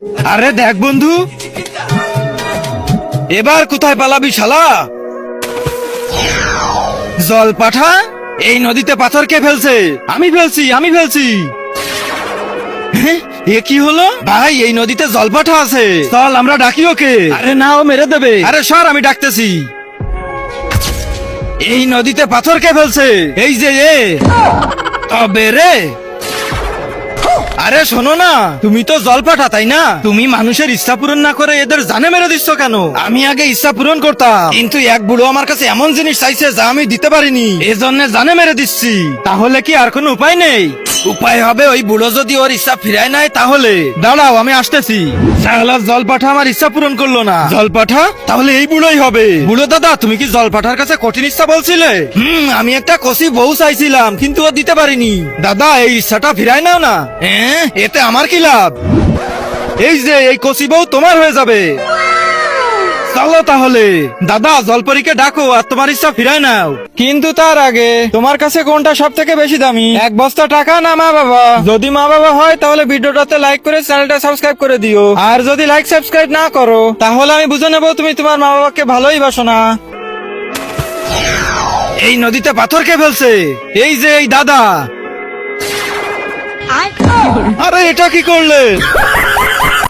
আরে দেখ বন্ধু, এবার কোথায় পালাবি শালা? জল পাঠা এই নদীতে পাথর কে ফেলছে? আমি ফেলছি। হ্যাঁ, এ কি হলো ভাই? এই নদীতে জল পাঠা আছে, চল আমরা ডাকি ওকে। আরে না, ও মেরে দেবে। আরে সর, আমি ডাকতেছি। এই নদীতে পাথর কে ফেলছে? এই যে এ। তবে রে, আরে শোনো না, তুমি তো জল পাঠা তাই না? তুমি মানুষের ইচ্ছা পূরণ না করে এদের জানে মেরে দিচ্ছ কেন? আমি আগে ইচ্ছা পূরণ করতাম, কিন্তু এক বুড়ো আমার কাছে এমন জিনিস চাইছে যা আমি দিতে পারিনি, এজন্য জানে মেরে দিচ্ছি। তাহলে কি আর কোনো উপায় নেই? উপায় হবে, ওই বুড়ো যদি ওর ইচ্ছা ফিরায় নেয় তাহলে। দাঁড়াও, আমি আসতেছি। শালা জল পাঠা আমার ইচ্ছা পূরণ করলো না। জল পাঠা তাহলে এই বুড়োই হবে। বুড়ো দাদা, তুমি কি জল পাঠার কাছে কঠিন ইচ্ছা বলছিলে? আমি একটা কষি বউ চাইছিলাম, কিন্তু ও দিতে পারিনি। দাদা, এই ইচ্ছাটা ফিরায় নাও না। এতে আমার কি লাভ? এই যে এই কষি বউ তোমার হয়ে যাবে। চলো তাহলে। দাদা, জলপরীকে ডাকো আর তোমার ইচ্ছা ফিরায় নাও। কিন্তু তার আগে তোমার কাছে কোনটা সব থেকে বেশি দামি, এক বস্তা টাকা না মা বাবা? যদি মা বাবা হয় তাহলে ভিডিওটাতে লাইক করে চ্যানেলটা সাবস্ক্রাইব করে দিও, আর যদি লাইক সাবস্ক্রাইব না করো তাহলে আমি বুঝে নেবো তুমি তোমার মা বাবাকে ভালোই বাসো না। এই নদীতে পাথর কে ফেলছে? এই যে এই দাদা। আরে এটা কি করলে?